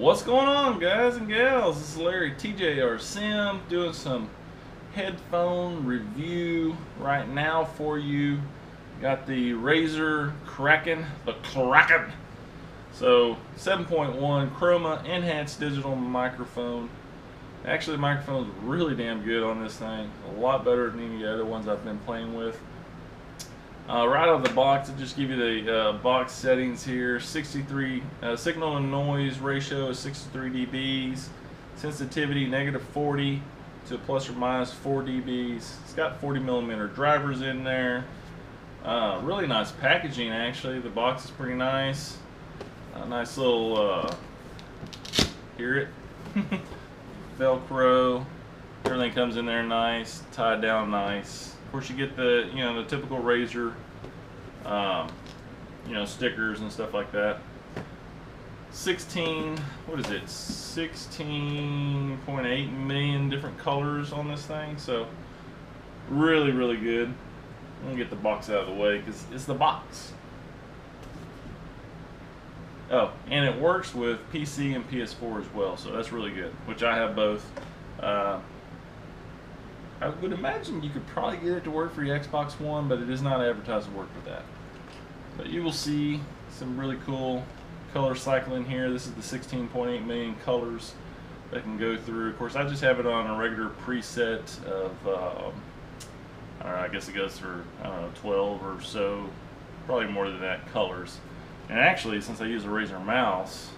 What's going on, guys and gals? This is Larry TJR Sim doing some headphone review right now for you. Got the Razer Kraken, So 7.1 Chroma enhanced digital microphone. Actually, the microphone is really damn good on this thing. A lot better than any other ones I've been playing with. Right out of the box, I'll just give you the box settings here. 63 signal and noise ratio is 63 dBs. Sensitivity -40 to plus or minus 4 dBs. It's got 40mm drivers in there. Really nice packaging, actually. The box is pretty nice. Nice little hear it Velcro. Everything comes in there nice, tied down nice. Of course, you get the the typical Razer stickers and stuff like that. 16.8 million different colors on this thing, so really good. I'm gonna get the box out of the way because it's the box. Oh, and it works with PC and PS4 as well, so that's really good, which I have both. I would imagine you could probably get it to work for your Xbox One, but it is not advertised to work with that. But you will see some really cool color cycling here. This is the 16.8 million colors that can go through. Of course, I just have it on a regular preset of, I don't know, I guess it goes for, I don't know, 12 or so, probably more than that, colors. And actually, since I use a Razer mouse,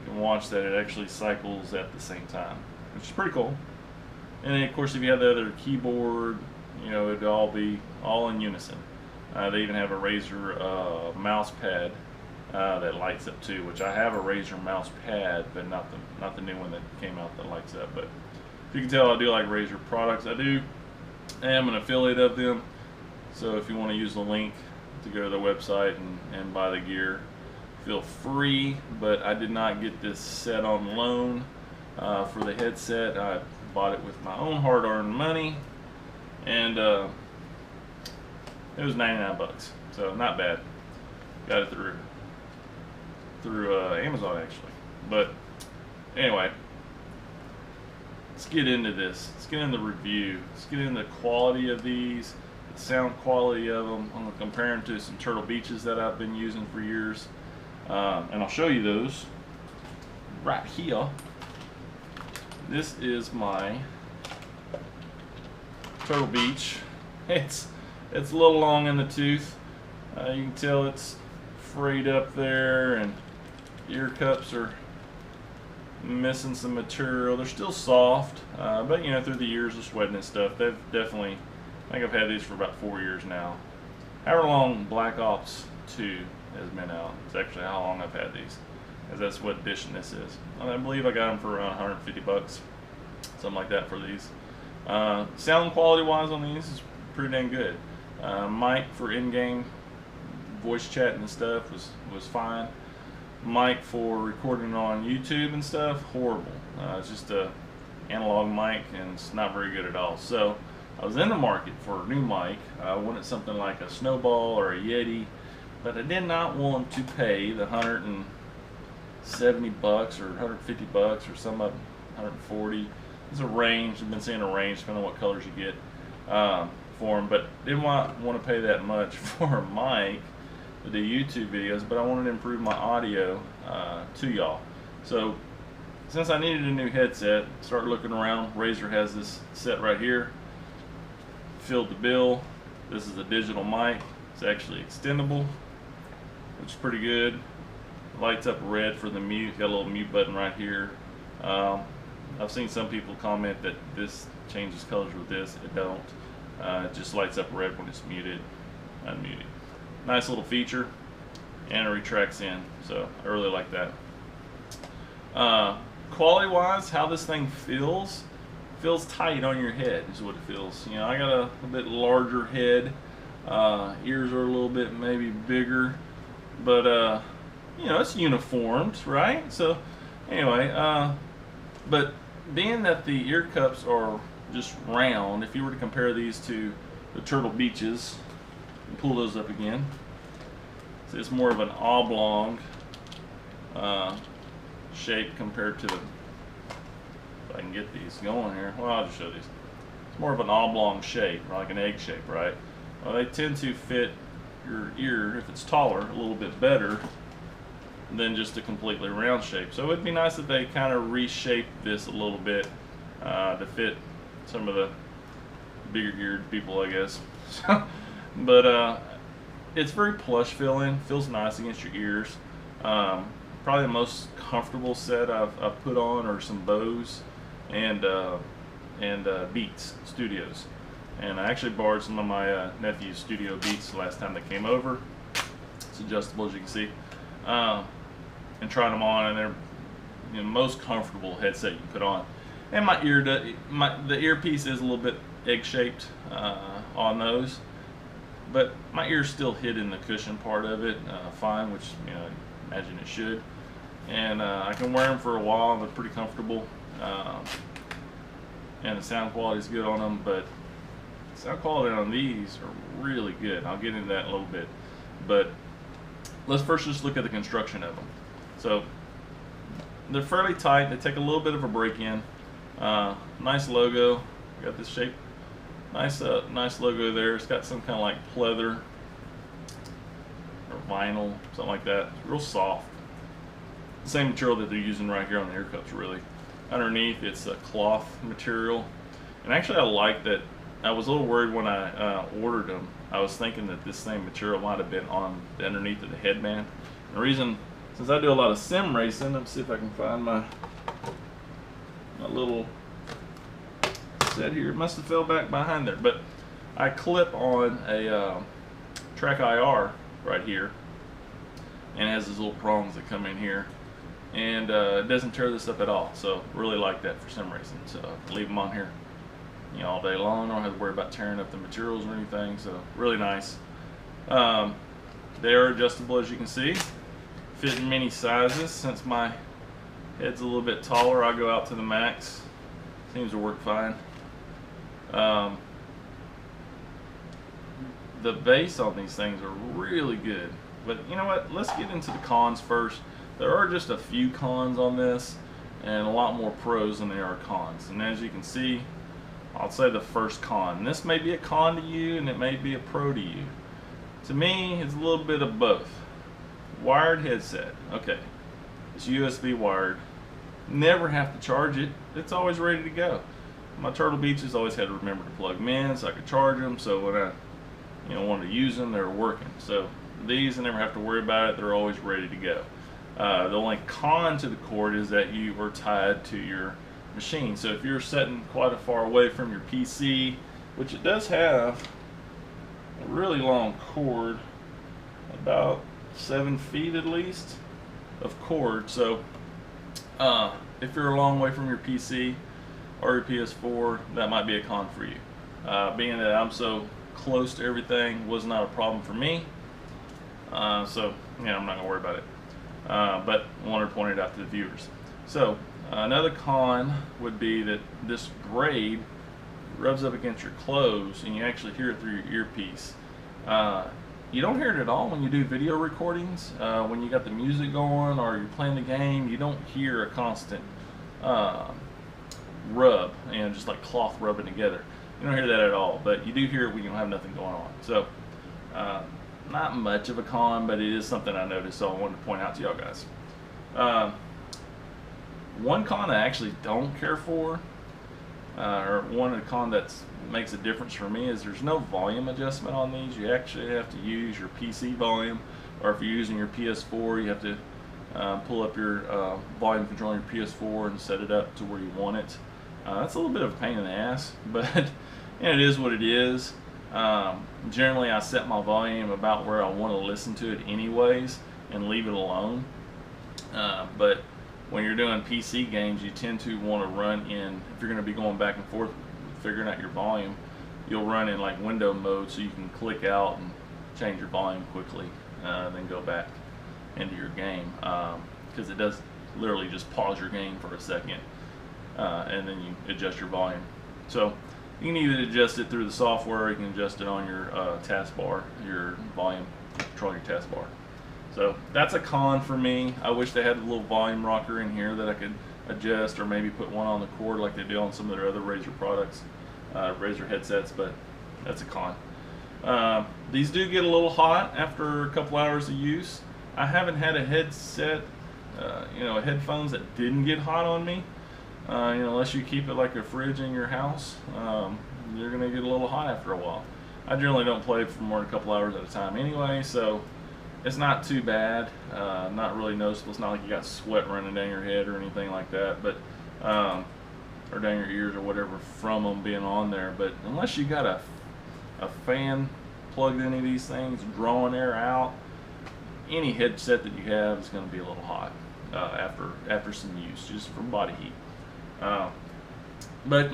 you can watch that it actually cycles at the same time, which is pretty cool. And then, of course, if you have the other keyboard, it'd all be all in unison. They even have a Razer mouse pad that lights up too, which I have a Razer mouse pad, but not the new one that came out that lights up. But if you can tell, I do like Razer products. I am an affiliate of them, so if you want to use the link to go to their website and buy the gear, feel free. But I did not get this set on loan for the headset. I bought it with my own hard-earned money, and it was 99 bucks, so not bad. Got it through Amazon, actually. But anyway, let's get into this. Let's get into the review. Let's get into the quality of these, the sound quality of them. I'm going to compare them to some Turtle Beaches that I've been using for years, and I'll show you those right here. This is my Turtle Beach. It's a little long in the tooth. You can tell it's frayed up there, and ear cups are missing some material. They're still soft, but through the years of sweating and stuff, they've definitely, I think I've had these for about 4 years now. However long Black Ops 2 has been out, it's actually how long I've had these, as that's what edition this is. I believe I got them for around 150 bucks, something like that for these. Sound quality wise on these is pretty dang good. Mic for in-game voice chatting and stuff was fine. Mic for recording on YouTube and stuff, horrible. It's just a analog mic, and it's not very good at all. So I was in the market for a new mic. I wanted something like a Snowball or a Yeti, but I did not want to pay the 170 bucks or 150 bucks or some of them 140. There's a range. I've been seeing a range depending on what colors you get for them, but didn't want to pay that much for a mic to do YouTube videos, but I wanted to improve my audio to y'all. So since I needed a new headset, started looking around. Razer has this set right here. Filled the bill. This is a digital mic. It's actually extendable, which is pretty good. Lights up red for the mute. Got a little mute button right here. I've seen some people comment that this changes colors with this. It don't. It just lights up red when it's muted, unmuted. Nice little feature, and it retracts in, so I really like that. Quality wise, how this thing feels tight on your head is what it feels. I got a bit larger head. Ears are a little bit maybe bigger, but it's uniformed, right? So anyway, but being that the ear cups are just round, if you were to compare these to the Turtle Beaches, pull those up again. So it's more of an oblong shape compared to the, if I can get these going here, well, I'll just show these. It's more of an oblong shape, or like an egg shape, right? Well, they tend to fit your ear, if it's taller, a little bit better than just a completely round shape. So it'd be nice if they kind of reshape this a little bit to fit some of the bigger eared people, I guess. But it's very plush feeling, feels nice against your ears. Probably the most comfortable set I've put on are some Bose and Beats Studios. And I actually borrowed some of my nephew's Studio Beats the last time they came over. It's adjustable, as you can see. And tried them on, and they're the most comfortable headset you can put on. And my ear, the earpiece is a little bit egg-shaped on those, but my ear's still hid in the cushion part of it fine, which I imagine it should. And I can wear them for a while. They're pretty comfortable, and the sound quality is good on them. But sound quality on these are really good. I'll get into that in a little bit, but let's first just look at the construction of them. So they're fairly tight. They take a little bit of a break in. Nice logo. Got this shape. Nice logo there. It's got some kind of like pleather or vinyl, something like that. It's real soft. Same material that they're using right here on the ear cups, really. Underneath, it's a cloth material. And actually, I like that. I was a little worried when I ordered them. I was thinking that this same material might have been on the underneath of the headband. And the reason, since I do a lot of sim racing, let's see if I can find my little set here. It must have fell back behind there, but I clip on a Track IR right here, and it has these little prongs that come in here, and it doesn't tear this up at all. So really like that for sim racing. So leave them on here, all day long. I don't have to worry about tearing up the materials or anything. So really nice. They are adjustable, as you can see. Fit in many sizes. Since my head's a little bit taller, I go out to the max. Seems to work fine. The bass on these things are really good. But you know what? Let's get into the cons first. There are just a few cons on this, and a lot more pros than there are cons. And as you can see, I'll say the first con. And this may be a con to you, and it may be a pro to you. To me, it's a little bit of both. Wired headset. Okay, it's USB wired. Never have to charge it. It's always ready to go. My Turtle Beaches always had to remember to plug them in so I could charge them. So when I wanted to use them, they were working. So these, I never have to worry about it. They're always ready to go. The only con to the cord is that you are tied to your machine. So if you're sitting quite a far away from your PC, which it does have a really long cord, about 7 feet at least of cord. So if you're a long way from your PC or your PS4, that might be a con for you. Being that I'm so close to everything was not a problem for me. So I'm not gonna worry about it. But I wanted to point it out to the viewers. So another con would be that this braid rubs up against your clothes, and you actually hear it through your earpiece. You don't hear it at all when you do video recordings. When you got the music going or you're playing the game, you don't hear a constant rub, just like cloth rubbing together. You don't hear that at all, but you do hear it when you don't have nothing going on. So not much of a con, but it is something I noticed, so I wanted to point out to y'all guys. One con I actually don't care for, or one of the con that makes a difference for me, is there's no volume adjustment on these. You actually have to use your PC volume, or if you're using your PS4, you have to pull up your volume control on your PS4 and set it up to where you want it. That's a little bit of a pain in the ass, but it is what it is. Generally, I set my volume about where I want to listen to it anyways and leave it alone. But when you're doing PC games, you tend to want to run in, if you're going to be going back and forth figuring out your volume, you'll run in like window mode, so you can click out and change your volume quickly, then go back into your game, because it does literally just pause your game for a second, and then you adjust your volume. So you can either adjust it through the software, or you can adjust it on your taskbar, your volume control, your taskbar. So that's a con for me. I wish they had a little volume rocker in here that I could adjust, or maybe put one on the cord like they do on some of their other Razer products, Razer headsets, but that's a con. These do get a little hot after a couple hours of use. I haven't had a headset, headphones that didn't get hot on me. Unless you keep it like a fridge in your house, you're gonna get a little hot after a while. I generally don't play for more than a couple hours at a time anyway, so it's not too bad. Not really noticeable. It's not like you got sweat running down your head or anything like that, but or down your ears or whatever from them being on there. But unless you got a fan plugged into these things, drawing air out, any headset that you have is going to be a little hot after some use, just from body heat. But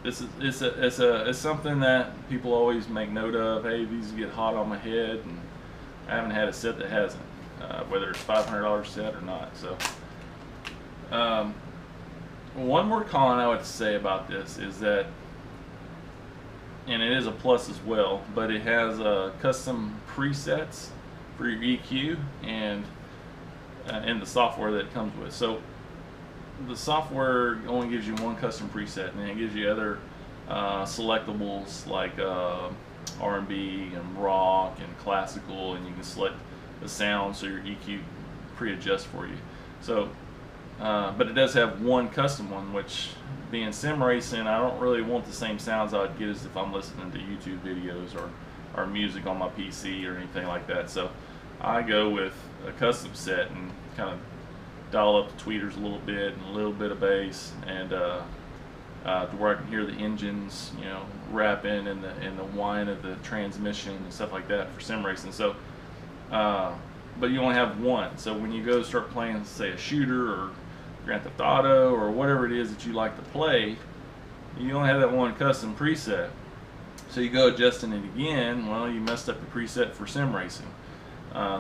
this is it's something that people always make note of. Hey, these get hot on my head, and I haven't had a set that hasn't, whether it's $500 set or not. So, one more con I would say about this is that, and it is a plus as well, but it has custom presets for your EQ and the software that it comes with. So the software only gives you one custom preset, and then it gives you other selectables like R&B and rock and classical, and you can select the sound so your EQ pre-adjusts for you. So, but it does have one custom one, which, being sim racing, I don't really want the same sounds I'd get as if I'm listening to YouTube videos or music on my PC or anything like that. So I go with a custom set and kind of dial up the tweeters a little bit and a little bit of bass, and to where I can hear the engines, rapping and the whine of the transmission and stuff like that for sim racing. So, but you only have one. So when you go start playing, say, a shooter or Grand Theft Auto or whatever it is that you like to play, you only have that one custom preset. So you go adjusting it again, well, you messed up the preset for sim racing.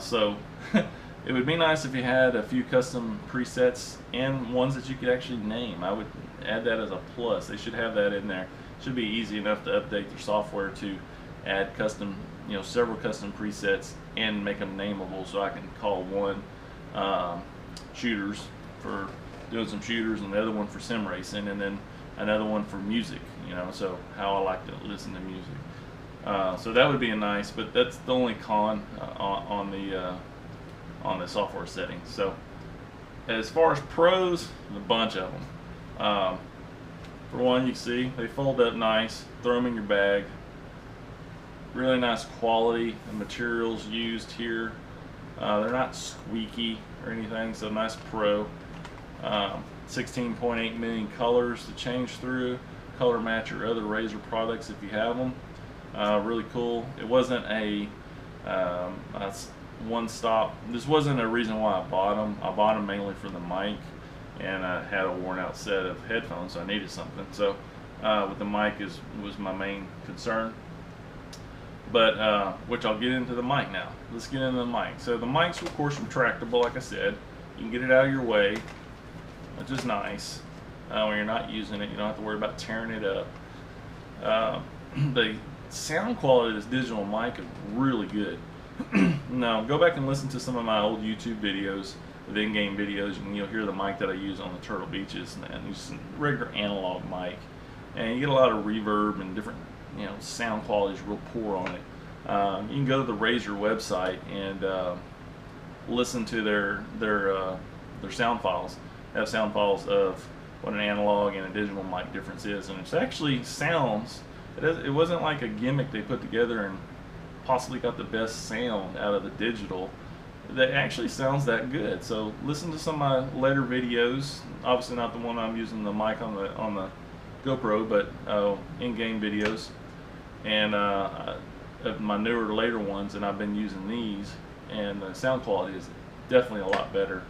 So it would be nice if you had a few custom presets and ones that you could actually name. I would add that as a plus. They should have that in there. It should be easy enough to update their software to add custom, several custom presets and make them nameable, so I can call one shooters for doing some shooters, and the other one for sim racing, and then another one for music, so how I like to listen to music. So that would be a nice, but that's the only con on the software settings. So as far as pros, a bunch of them. For one, you see they fold up nice, throw them in your bag. Really nice quality of materials used here. They're not squeaky or anything, so nice pro. 16.8 million colors to change through. Color match your other Razer products if you have them. Really cool. It wasn't a one stop. This wasn't a reason why I bought them. I bought them mainly for the mic, and I had a worn out set of headphones, so I needed something. So with the mic was my main concern. But which I'll get into the mic now. Let's get into the mic. So the mic's of course retractable, like I said. You can get it out of your way, which is nice. When you're not using it, you don't have to worry about tearing it up. The sound quality of this digital mic is really good. Now, go back and listen to some of my old YouTube videos, the in-game videos, and you'll hear the mic that I use on the Turtle Beaches, and it's a regular analog mic. And you get a lot of reverb and different, sound quality is real poor on it. You can go to the Razer website and listen to their sound files. They have sound files of what an analog and a digital mic difference is, and it actually sounds. It wasn't like a gimmick they put together and possibly got the best sound out of the digital. That actually sounds that good. So listen to some of my later videos. Obviously not the one I'm using the mic on the GoPro, but in-game videos, and of my newer later ones, and I've been using these, and the sound quality is definitely a lot better.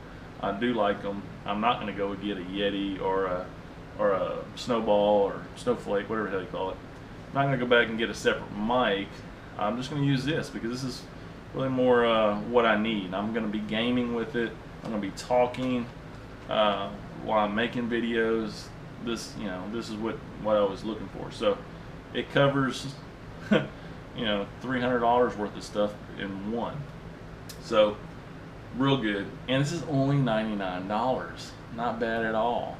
I do like them. I'm not going to go get a Yeti or a Snowball or Snowflake, whatever the hell you call it. I'm not going to go back and get a separate mic. I'm just going to use this because this is really more what I need. I'm going to be gaming with it. I'm going to be talking while I'm making videos. This is what I was looking for. So it covers $300 worth of stuff in one. So real good, and this is only $99. Not bad at all.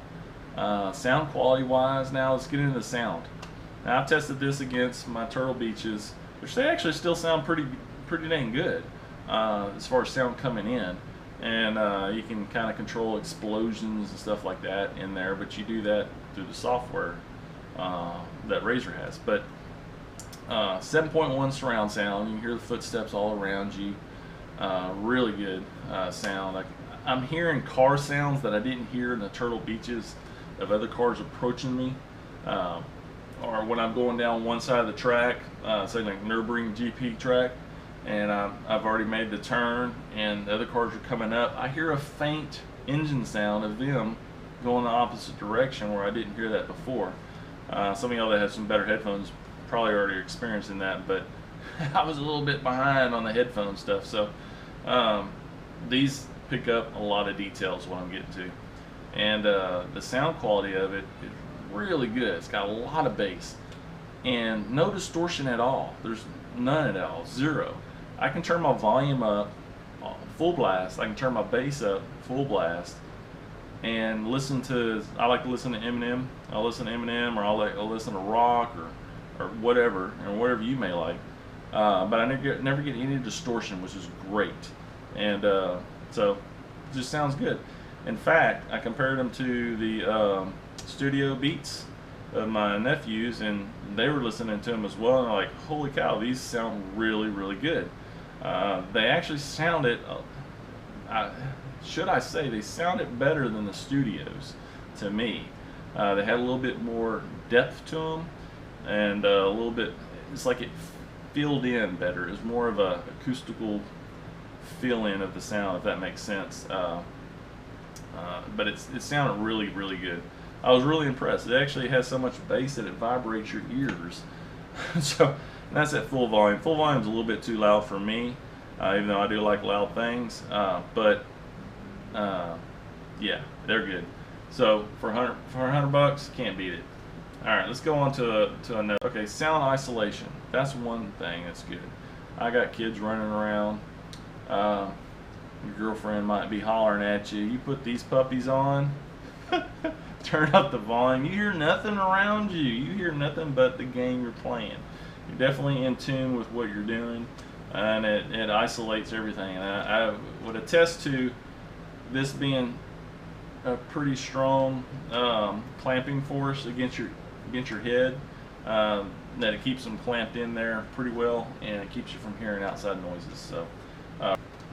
Sound quality wise, now let's get into the sound. Now I've tested this against my Turtle Beaches, which they actually still sound pretty dang good as far as sound coming in. And you can kind of control explosions and stuff like that in there, but you do that through the software that Razer has. But 7.1 surround sound, you can hear the footsteps all around you. Really good sound. I'm hearing car sounds that I didn't hear in the Turtle Beaches of other cars approaching me, or when I'm going down one side of the track, say like Nürburgring GP track, and I've already made the turn and the other cars are coming up. I hear a faint engine sound of them going the opposite direction where I didn't hear that before. Some of y'all that have some better headphones probably already experiencing that, but I was a little bit behind on the headphone stuff. So these pick up a lot of details, what I'm getting to. And the sound quality of it is really good. It's got a lot of bass and no distortion at all. There's none at all, zero. I can turn my volume up full blast. I can turn my bass up full blast and listen to, I like to listen to Eminem. I'll listen to Eminem, or I'll listen to rock or whatever, or whatever you may like. But I never get any distortion, which is great. And so it just sounds good. In fact, I compared them to the studio beats of my nephews, and they were listening to them as well, and I'm like, holy cow, these sound really good. They actually sounded, should I say, they sounded better than the studios to me. They had a little bit more depth to them, and a little bit, it's like it filled in better. It was more of a acoustical fill-in of the sound, if that makes sense. But it sounded really good. I was really impressed. It actually has so much bass that it vibrates your ears. So that's at full volume. Full volume is a little bit too loud for me, even though I do like loud things. But yeah, they're good. So for 100 bucks, can't beat it. All right, let's go on to another. Okay, sound isolation. That's one thing that's good. I got kids running around. Your girlfriend might be hollering at you. You put these puppies on, turn up the volume. You hear nothing around you. You hear nothing but the game you're playing. You're definitely in tune with what you're doing, and it isolates everything. And I would attest to this being a pretty strong clamping force against your head. That it keeps them clamped in there pretty well, and it keeps you from hearing outside noises. So.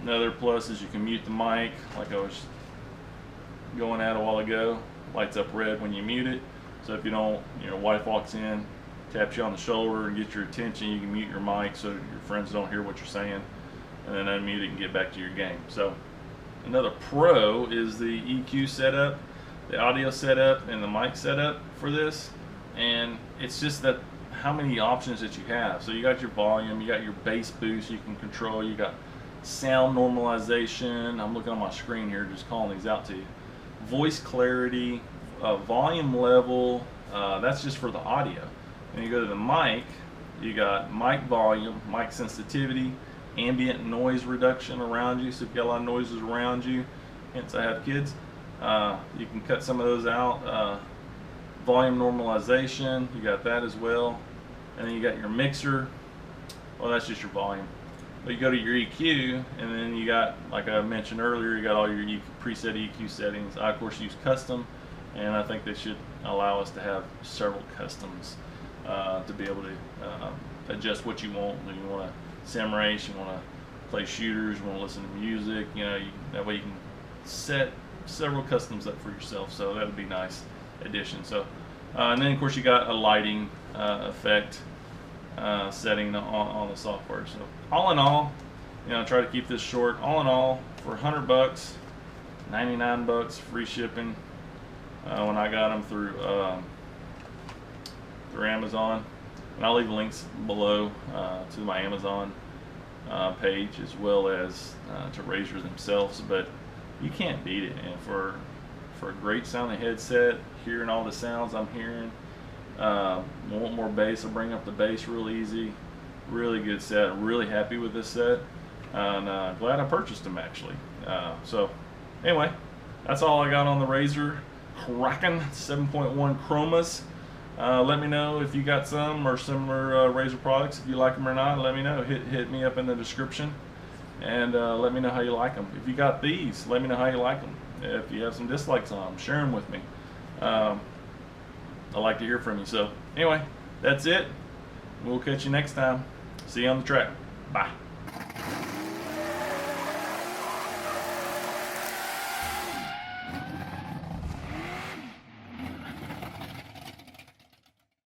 Another plus is you can mute the mic, like I was going at a while ago. Lights up red when you mute it. So if you don't, your wife walks in, taps you on the shoulder and gets your attention, you can mute your mic so your friends don't hear what you're saying, and then unmute it and get back to your game. So another pro is the EQ setup, the audio setup, and the mic setup for this. And it's just that how many options that you have. So you got your volume, you got your bass boost you can control, you got sound normalization. I'm looking on my screen here, just calling these out to you. Voice clarity, volume level, that's just for the audio. And you go to the mic, you got mic volume, mic sensitivity, ambient noise reduction around you. So if you got a lot of noises around you, hence I have kids, you can cut some of those out. Volume normalization, you got that as well. And then you got your mixer. Well, that's just your volume. But you go to your EQ, and then you got, like I mentioned earlier, you got all your preset EQ settings. I, of course, use custom, and I think they should allow us to have several customs to be able to adjust what you want. You want to sim race, you want to play shooters, you want to listen to music. You know, that way you can set several customs up for yourself. So that would be a nice addition. So, and then of course you got a lighting effect setting on the software. So all in all, try to keep this short. All in all, for 100 bucks, 99 bucks free shipping. When I got them through Amazon, and I'll leave links below to my Amazon page as well as to Razer themselves. But you can't beat it. And for a great sounding headset, hearing all the sounds I'm hearing. Want more bass? I'll bring up the bass real easy. Really good set. Really happy with this set. and glad I purchased them actually. So anyway, that's all I got on the Razer Kraken 7.1 Chromas. Let me know if you got some or similar Razer products. If you like them or not, let me know. Hit me up in the description, and let me know how you like them. If you got these, let me know how you like them. If you have some dislikes on them, share them with me. I'd like to hear from you. So anyway, that's it. We'll catch you next time. See you on the track. Bye.